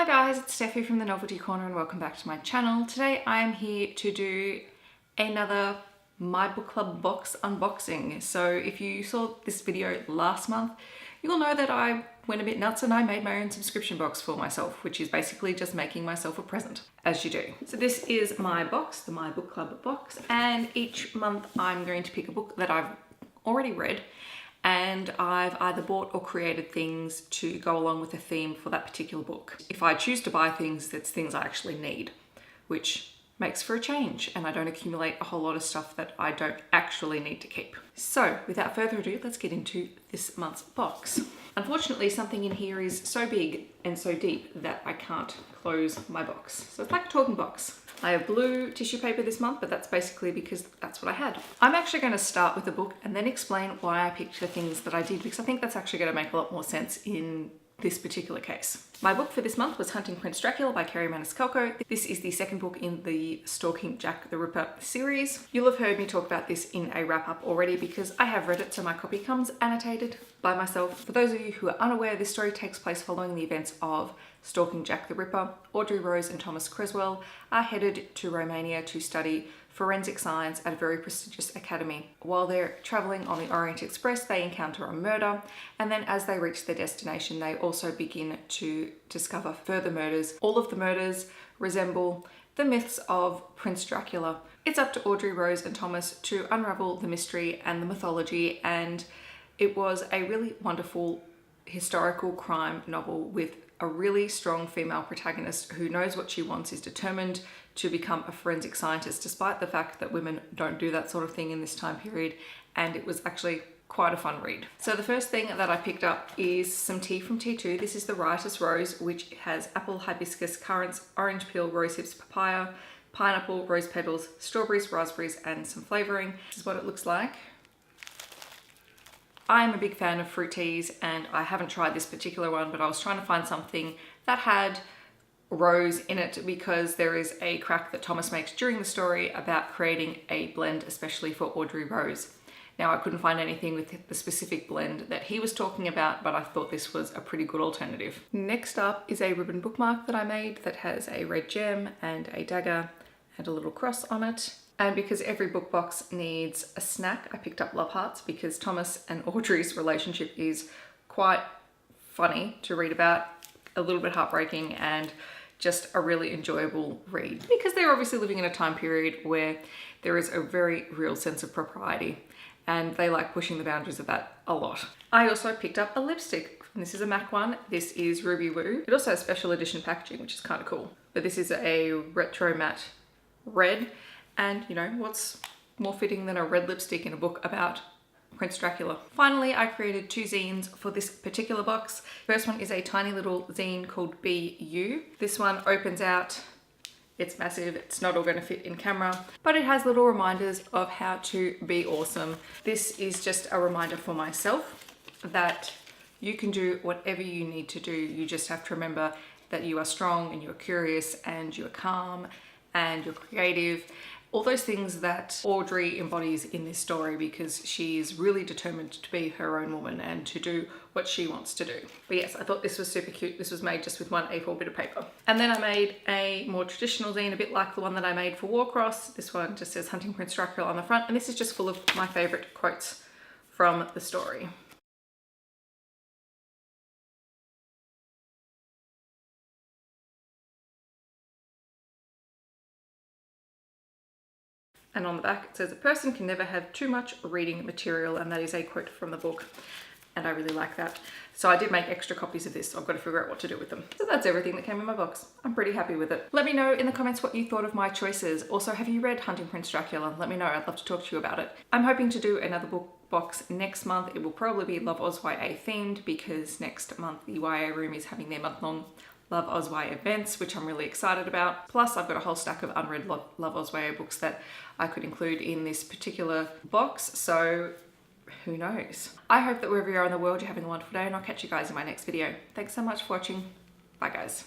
Hi guys, it's Steffi from the Novelty Corner and welcome back to my channel. Today I am here to do another My Book Club box unboxing. So if you saw this video last month, you'll know that I went a bit nuts and I made my own subscription box for myself, which is basically just making myself a present, as you do. So this is my box, the My Book Club box, and each month I'm going to pick a book that I've already read and I've either bought or created things to go along with the theme for that particular book. If I choose to buy things, that's things I actually need, which makes for a change, and I don't accumulate a whole lot of stuff that I don't actually need to keep. So without further ado, let's get into this month's box. Unfortunately, something in here is so big and so deep that I can't close my box. So it's like a talking box. I have blue tissue paper this month, but that's basically because that's what I had. I'm actually going to start with the book and then explain why I picked the things that I did, because I think that's actually going to make a lot more sense in this particular case. My book for this month was Hunting Prince Dracula by Kerri Maniscalco. This is the second book in the Stalking Jack the Ripper series. You'll have heard me talk about this in a wrap-up already because I have read it, so my copy comes annotated by myself. For those of you who are unaware, this story takes place following the events of Stalking Jack the Ripper. Audrey Rose and Thomas Creswell are headed to Romania to study forensic science at a very prestigious academy. While they're traveling on the Orient Express, they encounter a murder, and then as they reach their destination, they also begin to discover further murders. All of the murders resemble the myths of Prince Dracula. It's up to Audrey Rose and Thomas to unravel the mystery and the mythology, and it was a really wonderful historical crime novel with a really strong female protagonist who knows what she wants, is determined to become a forensic scientist, despite the fact that women don't do that sort of thing in this time period, and it was actually quite a fun read. So the first thing that I picked up is some tea from T2. This is the Riotous Rose, which has apple, hibiscus, currants, orange peel, rose hips, papaya, pineapple, rose petals, strawberries, raspberries, and some flavouring. This is what it looks like. I'm a big fan of fruit teas and I haven't tried this particular one, but I was trying to find something that had rose in it because there is a crack that Thomas makes during the story about creating a blend especially for Audrey Rose. Now I couldn't find anything with the specific blend that he was talking about, but I thought this was a pretty good alternative. Next up is a ribbon bookmark that I made that has a red gem and a dagger and a little cross on it. And because every book box needs a snack, I picked up Love Hearts because Thomas and Audrey's relationship is quite funny to read about, a little bit heartbreaking, and just a really enjoyable read because they're obviously living in a time period where there is a very real sense of propriety and they like pushing the boundaries of that a lot. I also picked up a lipstick. This is a MAC one. This is Ruby Woo. It also has special edition packaging, which is kind of cool. But this is a retro matte red. And you know, what's more fitting than a red lipstick in a book about Prince Dracula? Finally, I created two zines for this particular box. First one is a tiny little zine called Be You. This one opens out, it's massive, it's not all gonna fit in camera, but it has little reminders of how to be awesome. This is just a reminder for myself that you can do whatever you need to do. You just have to remember that you are strong and you're curious and you're calm and you're creative. All those things that Audrey embodies in this story because she's really determined to be her own woman and to do what she wants to do. But yes, I thought this was super cute. This was made just with one A4 bit of paper. And then I made a more traditional zine, a bit like the one that I made for Warcross. This one just says Hunting Prince Dracula on the front, and this is just full of my favorite quotes from the story. And on the back it says, a person can never have too much reading material, and that is a quote from the book. And I really like that. So I did make extra copies of this, so I've got to figure out what to do with them. So that's everything that came in my box. I'm pretty happy with it. Let me know in the comments what you thought of my choices. Also, have you read Hunting Prince Dracula? Let me know, I'd love to talk to you about it. I'm hoping to do another book box next month. It will probably be Love Oz YA themed because next month the YA room is having their month-long Love Oz YA events, which I'm really excited about. Plus I've got a whole stack of unread Love Oz YA books that I could include in this particular box, so who knows? I hope that wherever you are in the world you're having a wonderful day, and I'll catch you guys in my next video. Thanks so much for watching. Bye guys.